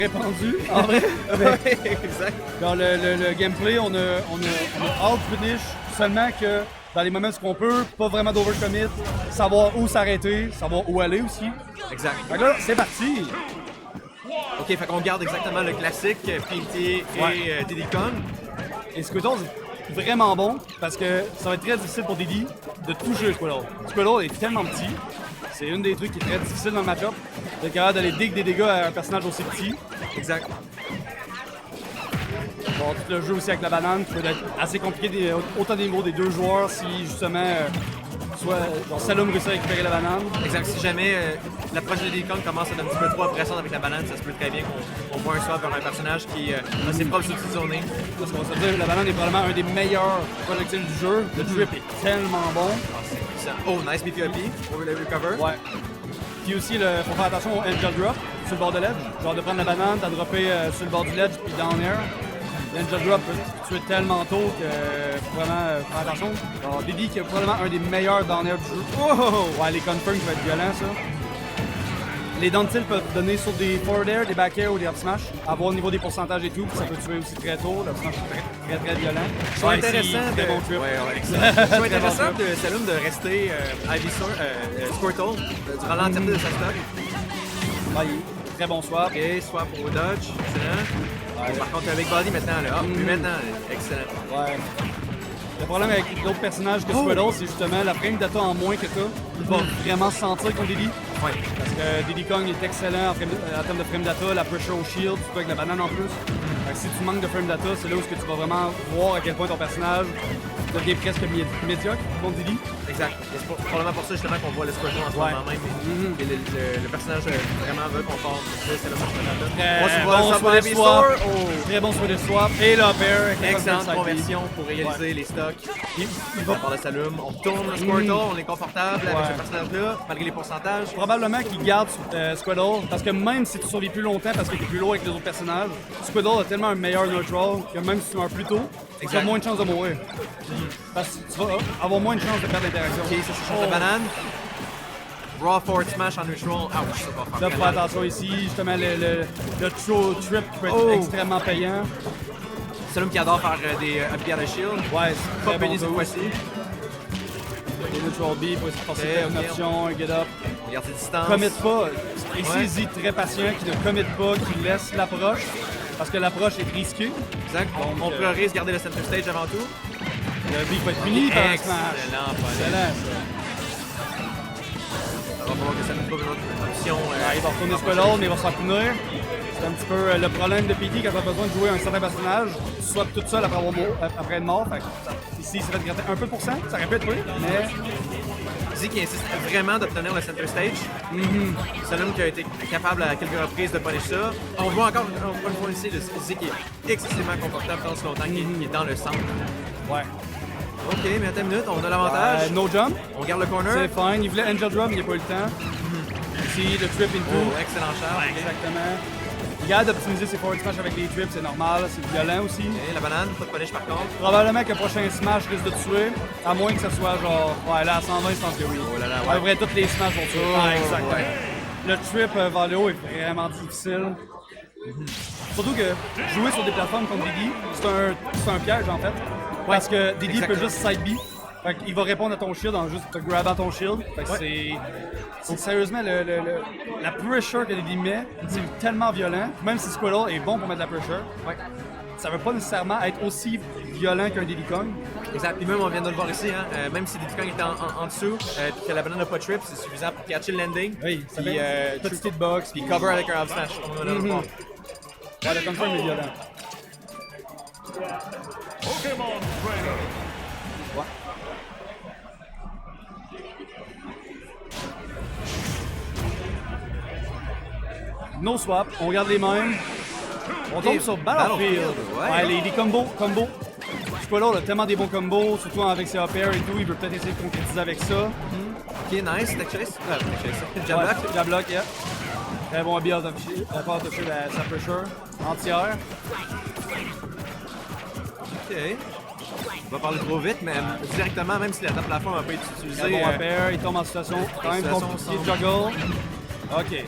répandu, en vrai. Ouais, exact. Dans le gameplay, on a out finish, seulement que dans les moments où on peut, pas vraiment d'overcommit, savoir où s'arrêter, savoir où aller aussi. Exact. Fait que là, c'est parti! Ok, fait qu'on garde exactement le classique, PNT et Diddy Kong. Et Squirtle, c'est vraiment bon parce que ça va être très difficile pour Diddy de toucher Squirtle. Squirtle est tellement petit, c'est une des trucs qui est très difficile dans le match-up, d'être capable d'aller dig des dégâts à un personnage aussi petit. Exact. Bon, tout le jeu aussi avec la banane qui peut être assez compliqué, autant des niveaux des deux joueurs si justement soit genre Salum réussit à récupérer la banane. Exact. Si jamais l'approche de Diddy Kong commence à être un petit peu trop oppressante avec la banane, ça se peut très bien qu'on voit un swap vers un personnage qui a ses propres substitutions. Parce qu'on va se dire, la banane est probablement un des meilleurs projectiles du jeu. Le trip est tellement bon. Oh, nice BPOP over the recover. Ouais. Puis aussi, il faut faire attention au angel drop sur le bord de ledge. Genre de prendre la banane, t'as droppé sur le bord du ledge puis down air. L'angel drop peut te tuer tellement tôt que faut vraiment faire attention. Alors, Diddy qui est probablement un des meilleurs down air du jeu. Oh! Ouais, les confirms qui vont être violents, ça. Les down tilt peuvent donner sur des forward air, des back air ou des up smash. À voir au niveau des pourcentages et tout, puis ça peut tuer aussi très tôt. Le smash est très violent. Je trouve intéressant très bon trip. Je trouve intéressant de Salum de rester Squirtle durant l'entièreté de sa stock. Ouais, très bon swap. Et swap au dodge, excellent. Ouais. Par contre, avec Body maintenant, là. Puis maintenant, excellent. Ouais. Le problème avec d'autres personnages que Squirtle, c'est justement la frame data en moins que t'as. Tu vas vraiment sentir contre Diddy. Ouais. Parce que Diddy Kong est excellent en termes de frame data, la pressure au shield, surtout avec la banane en plus. Fait que si tu manques de frame data, c'est là où tu vas vraiment voir à quel point ton personnage devient presque médiocre contre Diddy. Exact. C'est probablement pour ça justement qu'on voit le Squirtle en ce moment même. Et le personnage vraiment veut qu'on parle. C'est le swap. Très bon swap de swap. Et le pair. Excellente conversion pour réaliser les stocks. Il va par le Salum. On tourne le Squirtle, on est confortable avec ce personnage-là, malgré les pourcentages. Probablement qu'il garde Squirtle, parce que même si tu survis plus longtemps parce que tu es plus lourd avec les autres personnages, Squirtle a tellement un meilleur neutral que même si tu meurs plus tôt, tu as moins de chances de mourir. Parce que tu vas avoir moins de chances de perdre l'interaction. Ok, ça c'est chose de banane. Raw forward smash en neutral. Ouch, ça va faire là, faut faire attention ici, justement le trip qui peut être extrêmement payant. Salum qui adore faire des upbeat à la shield. Ouais, c'est pas pénible cette fois-ci. Les neutral B pour essayer de forcer une option, un get up. Regarde ses distances. Commit pas. Ici, Zee très patient, qui ne commit pas, qui laisse l'approche. Parce que l'approche est risquée. Exact. On priorise garder le center stage avant tout. Le B va être fini par un smash. Excellent. On va voir que ça nous trouve une autre option. Il va retourner Squirtle, mais il va se faire punir. C'est un petit peu le problème de PD quand tu as besoin de jouer un certain personnage. Tu swap tout seul après être mort. Fait que, ici, il serait de gratter un peu pour cent. Ça aurait pu être oui, mais... Zee qui insiste vraiment d'obtenir le center stage. Salum qui a été capable à quelques reprises de punir ça. On voit encore une fois ici le Zee qui est excessivement confortable dans ce longtemps qu'il est dans le centre. Ouais. Ok, mais attends une minute, on a l'avantage. No jump. On garde le corner. C'est fine. Il voulait Angel Drop, mais il n'a pas eu le temps. Ici, le trip into. Excellent charge. Exactement. Il garde d'optimiser ses forward smash avec les trips, c'est normal, c'est violent aussi. Et la banane, pas de punish par contre. Probablement que le prochain smash risque de te tuer, à moins que ce soit genre. Ouais, là à 120, je pense que oui. Oh là là, ouais. En vrai, toutes les smash vont tuer. Exactement. Ouais. Le trip vers le haut est vraiment difficile. Surtout que jouer sur des plateformes comme Diddy, c'est un piège en fait. Parce que Diddy peut juste side B. Fait qu'il va répondre à ton shield en juste te grabant ton shield. Fait que c'est sérieusement la pressure que Diddy met, c'est tellement violent. Même si Squirtle est bon pour mettre la pressure, ça veut pas nécessairement être aussi violent qu'un Diddy Kong. Exact. Et même on vient de le voir ici, hein, même si Diddy Kong était en dessous, puis que la banane n'a pas trip, c'est suffisant pour catcher le landing. Oui, ça puis fait petite hitbox. Puis cover avec un up smash. Ouais, le confirm est violent. Pokémon Trainer. Ouais. No swap, on regarde les mêmes. On tombe sur Battlefield. Ouais, les combos. Squirtle a tellement des bons combos, surtout avec ses up air et tout, il veut peut-être essayer de concrétiser avec ça. Ok, nice, tech chase. Jab block, yeah. Très bon ability à part toucher sa pressure entière. Ok. On va parler trop vite, mais directement, même si la top plafond n'a pas été utilisée. Bon up air, il tombe en situation quand même compliquée de juggle. Ok.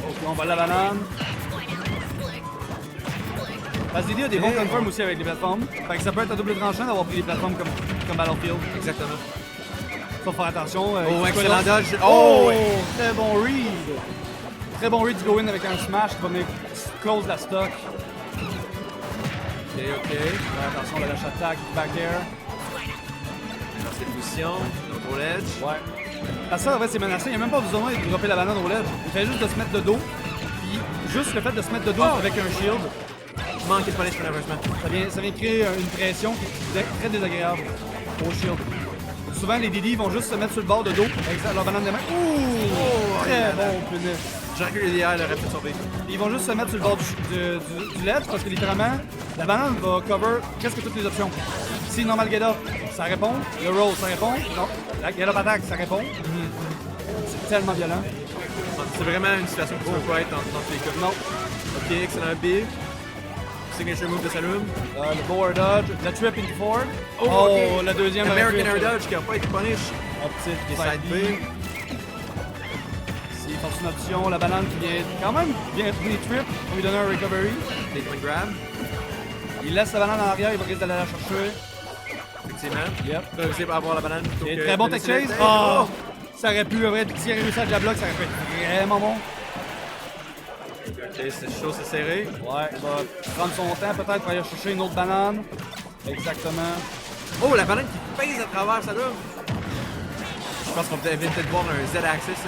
Ok, on va la banane. Parce que l'idée a des bons confirms aussi avec les plateformes. Fait que ça peut être à double tranchant d'avoir pris des plateformes comme Battlefield. Exactement. Faut faire attention. Oh, excellent dodge. Oh! Ouais. Très bon read. Très bon read du go-in avec un smash qui va venir close la stock. Ok. Faire attention à la dash attack, back air. Dans cette position, au ledge. Ouais. Parce que ça, en fait, c'est menacé. Il n'y a même pas besoin de dropper la banane au ledge. Il fait juste de se mettre de dos. Puis, juste le fait de se mettre de dos avec un shield, Manqué de punish malheureusement. ça vient créer une pression qui est très désagréable au shield. Souvent, les DD vont juste se mettre sur le bord de dos avec leur banane de main. Ouh! Très bon punish. J'aurais cru que l'IDR l'aurait fait sauver. Ils vont juste se mettre sur le bord du ledge parce que littéralement, la banane va cover presque toutes les options. Si normal get up, ça répond. Le roll, ça répond. Non, la get up attack, ça répond. C'est tellement violent. C'est vraiment une situation qui ne peut pas être dans tous les cas. Non. Ok, excellent B. Signature move de Saloum. Le forward dodge, la trip into forward. Oh, ok. La deuxième. American Air Dodge qui n'a pas été punish. Petite Qui est side B. S'il force une option, la banane qui vient quand même bien les trip pour lui donner un recovery. Takeman grab. Il laisse la banane en arrière, il va risquer d'aller la chercher. Effectivement. Yep. Il a réussi à avoir la banane plutôt Et que très bon de tech laisser- chase. Oh! Ça aurait pu, en vrai, s'il avait réussi à la bloc, ça aurait pu être vraiment bon. Ok, c'est chaud, c'est serré. Ouais, il va prendre son temps peut-être pour aller chercher une autre banane. Exactement. Oh, la banane qui pèse à travers Saloum. Je pense qu'on devait peut-être voir un Z-Axis.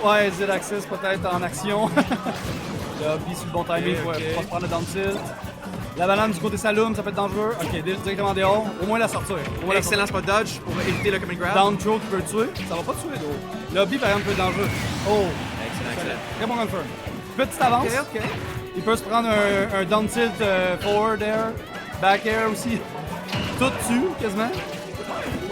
Ouais, Z-Axis peut-être en action. Il a mis sur le bon timing pour Ok. pas se prendre le down tilt. La banane du côté Saloum, ça peut être dangereux. Ok, directement dehors. Au moins la sortir. Au moins la Excellent spot dodge pour éviter le command grab. Down throw qui peut le tuer. Ça va pas tuer d'eau. Lobby par exemple peut être dangereux. Oh, Excellent. très bon confirm. Petite avance. Ok. Il peut se prendre un down tilt forward air, back air aussi. Tout dessus, quasiment.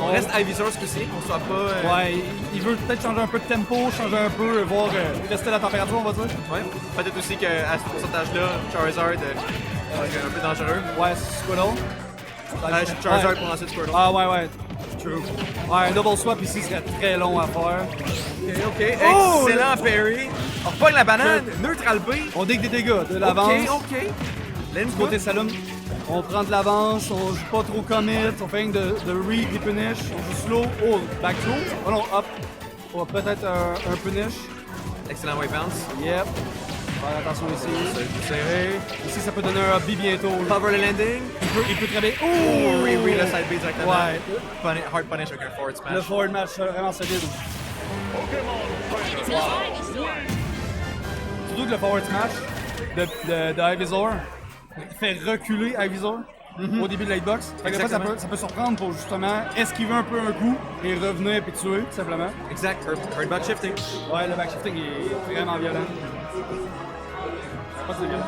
On reste high visor ce coup-ci, on soit pas... Ouais, il veut peut-être changer un peu de tempo, changer un peu, voir, tester la température, on va dire. Ouais. Peut-être aussi qu'à ce pourcentage-là, Charizard est un peu dangereux. Ouais, Squirtle. Charizard Ouais. pour lancer Squirtle. Ah ouais. True. Ouais, un double swap ici serait très long à faire. Ok. Oh! Excellent parry. On repogne la banane, neutral B. On dit que des dégâts, de l'avance. Ok. Let's Du go. côté Saloum, on prend de l'avance, on joue pas trop commit, on fait rien de read, des punish, on joue slow, oh, back throw, oh non, up, oh, peut-être un punish, Excellent way bounce. yep, faire attention ici, C'est serré. ici ça peut donner un up B bientôt, Cover le landing. il peut très bien, Oh, oh, oui, le side B directement. Ouais. Hard punish avec un forward smash. le forward match vraiment solide, surtout que le forward smash de Ivysaur fait reculer Ivysaur. Au début de l'hitbox. Fait que des fois, Exactement. ça peut surprendre pour justement esquiver un peu un coup et revenir puis tuer, tout simplement. Exact. Hard back shifting. Ouais, le backshifting est vraiment violent. Pas très violent.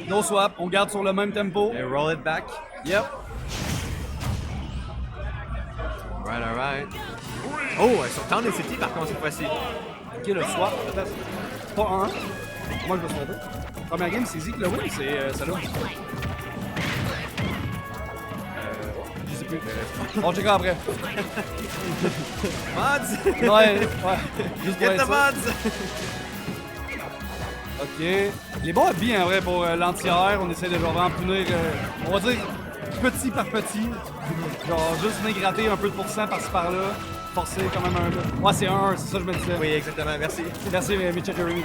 No swap, on garde sur le même tempo. Et roll it back. Yep. Alright. Oh, ils sont en City par contre cette fois-ci. Ok, le swap, peut-être. Pas un. Moi, je me suis trompé. Première game, c'est Zeke le win, c'est Saloum. Je sais plus. On checkera après. Mods! Ouais. Juste pour Get être the sûr. mods! Ok. Les bons habits, en vrai, pour l'anti-air, on essaie de genre vraiment punir, on va dire, petit par petit. Genre, juste venir gratter un peu de pourcent par-ci par-là. Forcer quand même un peu. Ouais, c'est 1-1, c'est ça que je me disais. Oui, exactement, merci. Merci, Mitchell Jeremy.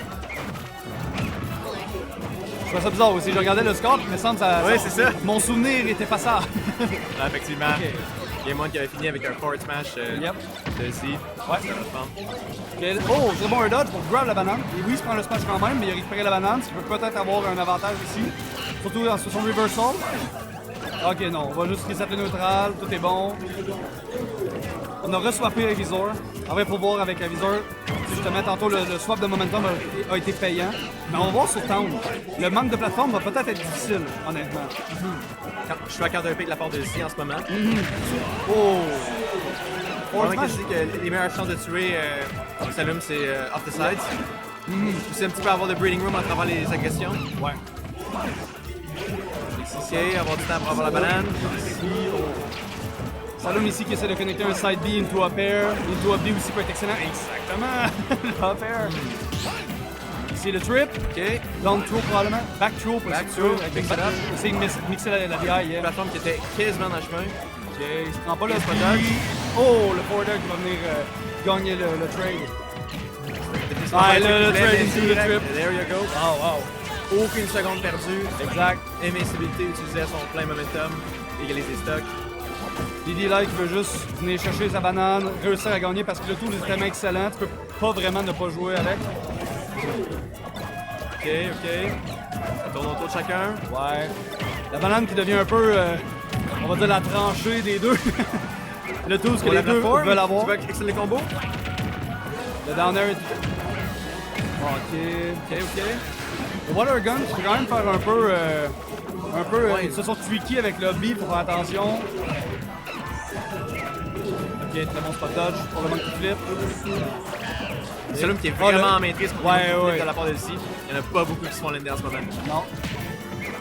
Je trouvais ça bizarre aussi. Je regardais le score, puis il me semble que ça. Oui, c'est ça. Mon souvenir était pas ça. Ah, effectivement. Ok. Game 1 qui avait fini avec un forward smash Yep. de ici. Ouais. Ok. Oh, très bon un dodge pour grab la banane. Et oui, il se prend le smash quand même, mais il a récupéré la banane, ce qui peut peut-être avoir un avantage ici. Surtout dans son reversal. Ok, non, on va juste reset le neutral, tout est bon. On a reswappé Ivysaur. En vrai, pour voir avec Ivysaur, justement, tantôt le swap de momentum a été payant. Mais on va voir sur Town. Le manque de plateforme va peut-être être difficile, honnêtement. Je suis à counter pick de la part de ici en ce moment. Oh! Forward smash, je dis que les meilleures chances de tuer Saloum, c'est off the sides. C'est un petit peu avoir le breeding room à travers les agressions. Ouais. Ok, avoir du temps pour avoir la banane. Saloum ici qui essaie de connecter un side B into up air. Into up B aussi peut être excellent. Exactement! Up air. C'est le trip, OK. down throw probablement, back throw pour Back essayer throw, avec mix le it up. essayer de mixer la DI. Une Yeah. plateforme qui était quasiment dans le chemin. OK, il se prend pas le Yes, speed. dodge. Oh, le forward qui va venir gagner le trade. Définitivement Ah, pas le truc qui trade voulait, into mais the direct. trip. There you go. Oh, wow. Aucune seconde perdue. Exact. Invincibilité utilisée à son plein momentum. Égaliser stock. Didi Light veut juste venir chercher sa banane, réussir à gagner parce que le tour est tellement excellent, tu peux pas vraiment ne pas jouer avec. OK, OK. Ça tourne autour de chacun. Ouais. La banane qui devient un peu, on va dire, la tranchée des deux. Le tour, ce que On les la deux plateforme. veulent avoir. Tu veux exceller les combos? Le down air. Ok. OK, OK. Le water gun, tu peux quand même faire un peu. Ouais. Ils se sont tricky avec le B pour faire attention. Ok, très bon spot dodge pour le monkey flip. C'est l'homme qui est Oh, vraiment le- en maîtrise contre Ouais, les ouais. de la part de Lucie. Il n'y en a pas beaucoup qui se font l'ender en ce moment. Non.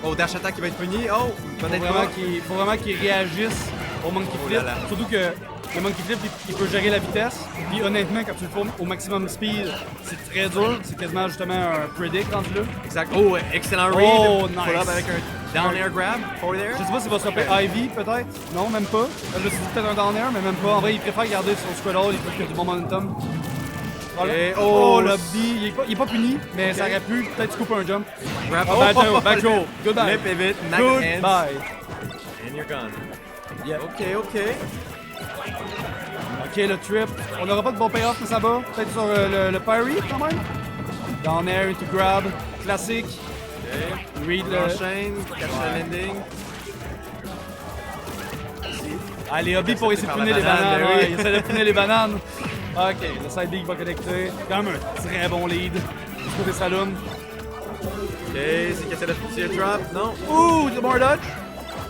Oh, dash attack qui va être puni. Oh, peut-être pas. Faut vraiment qu'il réagisse au monkey Oh flip. là là. Surtout que le monkey flip, il peut gérer la vitesse. Puis honnêtement, quand tu le fais au maximum speed, c'est très dur. C'est quasiment justement un predict rendu là. Exact. Oh, excellent read. Oh, Pull nice. up avec un down air grab. Forward air. Je sais pas s'il va se taper Ivy peut-être. Non, même pas. Je me suis dit peut-être un down air, mais même pas. En vrai, il préfère garder son squad il trouve qu'il y a du bon momentum. Voilà. Et Oh, oh, le B, il est pas puni, mais ça aurait pu peut-être scoop un jump. grab. Oh, back row, back row. Goodbye. Le pivot, knock hands. Goodbye. And you're gone. Yeah. OK, OK. Ok, le trip. On n'aura pas de bon payoff, mais ça va. Peut-être sur le parry quand même. Down air into grab. Classique. OK. Read On enchaîne, catch the landing. Ah, les hobbies pour essayer de par punir la les banane, bananes. ben Ouais, oui. il essaie de punir les bananes. Ok, le side B va connecter. Quand même un très bon lead. Du côté Saloon. OK, c'est qui essaie de tirer le drop. Non. Ouh, du more dodge.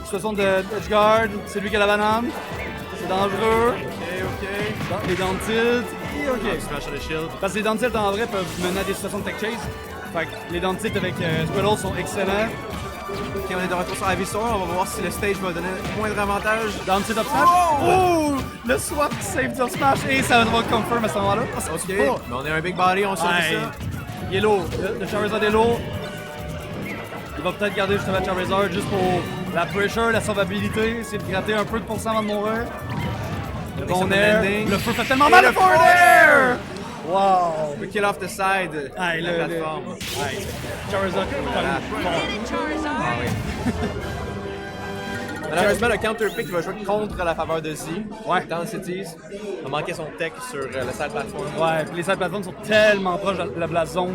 Situation de edge guard. C'est lui qui a la banane. C'est dangereux. OK, OK. Les down tilt. Et ok. Smash on the shield. Parce que les down tilt en vrai peuvent mener à des situations de tech chase. Fait que les down tilt avec Squirtle sont excellents. OK, on est de retour sur Ivysaur. On va voir si le stage va donner moindre avantage. Down tilt up smash. Oh! Le swap save up smash. Et ça va confirm à ce moment-là. Oh, ça OK, tue pas. mais on est un big body, on survit Ouais. ça. Il est lourd. Le Charizard est lourd. Il va peut-être garder justement le Charizard juste pour la pressure, la survivabilité. Essayer de gratter un peu de pourcent avant de mourir. Le bon Excellent air. landing. Le feu fait tellement Et mal. le Le forward air! Wow! Le kill off the side. Hey, la le plateforme. hey, Charizard. Voilà. Ah oui. Malheureusement, le counter pick va jouer contre la faveur de Z. Ouais. Dans Cities. Il a manqué son tech sur le side platform. Ouais, puis les side platforms sont tellement proches de la zone.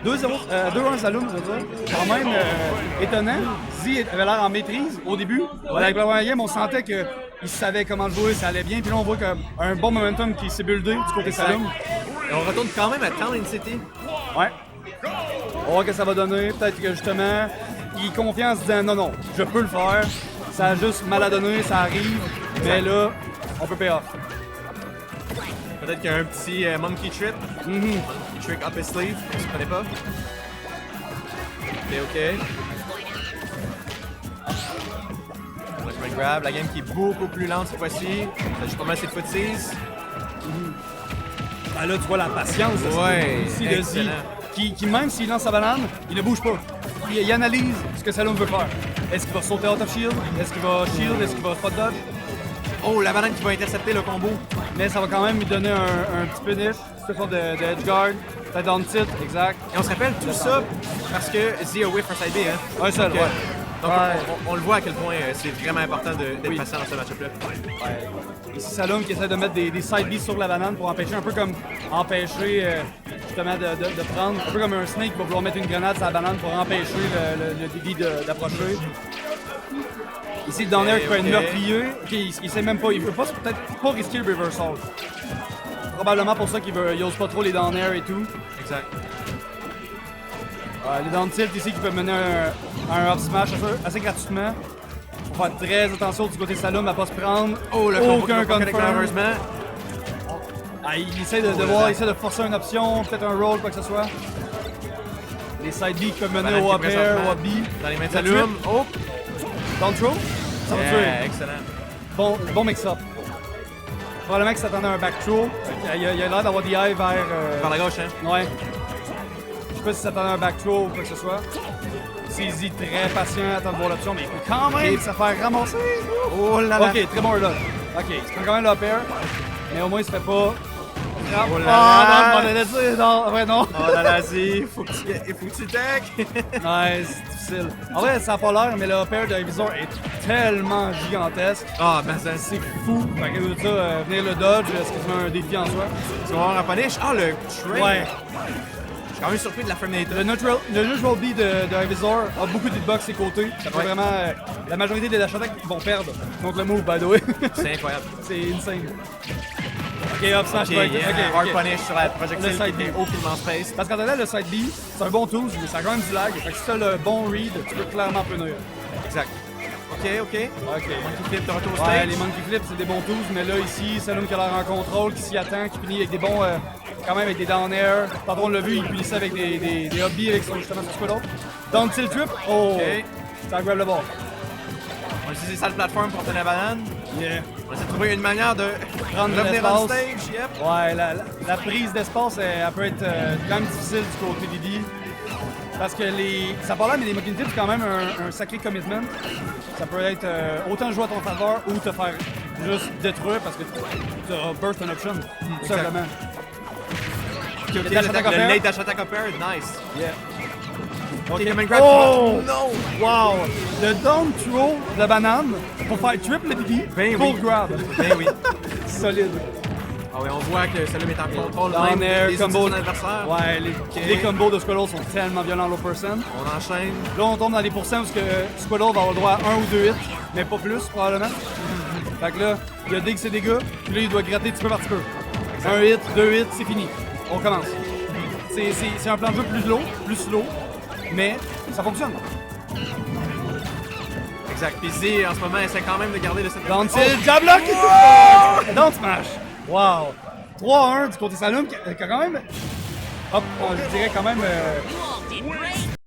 2-1 Saloon, je veux dire. Quand même étonnant. Z avait l'air en maîtrise au début. Avec la première game, on sentait qu'il savait comment jouer, ça allait bien. Puis là, on voit un bon momentum qui s'est buildé du côté Exact. Saloon. Et on retourne quand même à Town City. Ouais. On va voir ce que ça va donner. Peut-être que justement, il est confiant en se disant non, je peux le faire. Ça a juste mal à donner, ça arrive. Mais là, on peut payer off. Peut-être qu'il y a un petit monkey trip. Monkey trick up his sleeve. Je ne connais pas. OK. On a joué le grab. La game qui est beaucoup plus lente cette fois-ci. Ça joue pas mal ses footsies. Ah, là, tu vois la patience de Ouais, ici, de Z, excellent. qui même s'il lance sa banane, il ne bouge pas. Il analyse ce que Saloon veut faire. Est-ce qu'il va sauter out of shield? Est-ce qu'il va shield? Est-ce qu'il va spot dodge? Oh, la banane qui va intercepter le combo. Mais ça va quand même lui donner un petit punish, une sorte de edge guard, peut-être down tilt, exact. Et on se rappelle tout ça parce que Z a whiff un side B, hein? Un seul, Donc, ouais. Donc, Ouais. on le voit à quel point c'est vraiment important d'être Oui. patient dans ce match-up-là. Ici, Saloon qui essaie de mettre des side Bs sur la banane pour empêcher, un peu comme empêcher justement de prendre, un peu comme un snake qui va vouloir mettre une grenade sur la banane pour empêcher le Didi d'approcher. Ici, le down air qui peut être ok. meurtrier. Ok, il sait même pas, il veut pas peut-être pas risquer le reversal. Probablement pour ça qu'il ose pas trop les down air et tout. Exact. Les down tilt ici qui peuvent mener un up smash assez gratuitement. Faut faire très attention du côté Saloon à pas se prendre. Oh, le combo aucun qui va pas connecter, confirm. malheureusement. Ah, il essaie de voir, il essaie de forcer une option, peut-être un roll, quoi que ce soit. Les side B qui peuvent mener Banane au qui est up air, présentement au up B. Dans les mains de Ça Saloon. trip. Oh! Down throw. Ça va tuer. Excellent. Bon mix-up. Probablement qu'il s'attendait à un back throw. Il a l'air d'avoir des eyes vers... Par la gauche, hein? Ouais. Je sais pas si ça s'attendait à un back throw ou quoi que ce soit. Saisie très patient, attend de voir l'option, mais il peut quand même se faire ramasser. Oh là là! Ok, très bon là. Ok, il se prend quand même le pair, mais au moins il se fait pas. Oh là Ah là! non, je m'en allais dire, non, ouais, non. Oh là là, Zee! Faut que tu tech! Ouais, c'est difficile. En vrai, ça a pas l'air, mais le pair de Visor est tellement gigantesque. Ah, ben ça, C'est fou. Fait que de ça, venir le dodge, c'est quasiment un défi en soi. tu vas avoir un punish. Ah, le trade! Ouais. Je suis quand même surpris de la Ferminator. Le neutral B de Visor a beaucoup de hitbox ses côtés. Ça fait Ouais. vraiment. La majorité des dash attacks vont perdre contre le move, by the way. C'est incroyable. C'est insane. Ok, hop, smash Ok, right. yeah. Ok, Hard ok. punish sur la projectile Le qui side était B. aucunement space. Parce qu'en attendant, le side B, c'est un bon tool, mais ça a quand même du lag. Fait que si t'as le bon read, tu peux clairement punir. Exact. Ok, ok. Ok. Monkey flip de retour au Ouais, stage. les monkey flips, c'est des bons tools, mais là, ici, c'est l'homme qui a l'air en contrôle, qui s'y attend, qui finit avec des bons. Quand même avec des down air. Tantôt, on l'a vu, il finissait avec des up B avec son justement son squid Down tilt trip. Oh! Ok. Ça grab le ball. On utilise ça de plateforme pour tenir la banane. Yeah. On essaie de trouver une manière de Prendre revenir l'espace. on stage. Yep. Ouais, la prise d'espace, elle peut être quand même difficile du côté d'Idi. Parce que ça parle là, mais les monkey flips, c'est quand même un sacré commitment. Ça peut être autant jouer à ton faveur ou te faire juste détruire parce que tu as burst an option, tout simplement. Ok, ok, dash attack le up late dash attack up air, nice. Yeah. Ok, come and grab. Oh! Non! Wow! Le down throw de la banane pour faire triple DD, Ben full oui. grab. Ben oui. Solide. Ah oui, on voit que celui est en contrôle Down même air, des combo. outils de l'adversaire. Ouais, les combos de Squirtle sont tellement violents low percent. On enchaîne. Là, on tombe dans les pourcents où Squirtle va avoir le droit à 1 ou 2 hits, mais pas plus, probablement. Fait que là, il y a dig ses dégâts, puis là, il doit gratter petit peu par petit peu. 1 hit, 2 hits, c'est fini. On recommence. C'est un plan de jeu plus slow, mais ça fonctionne. Exact. Puis Z, en ce moment, essaie quand même de garder le set. Down tilt, jab lock! Down smash! Wow! 3-1 du côté Saloon qui a quand même... Hop, je dirais quand même...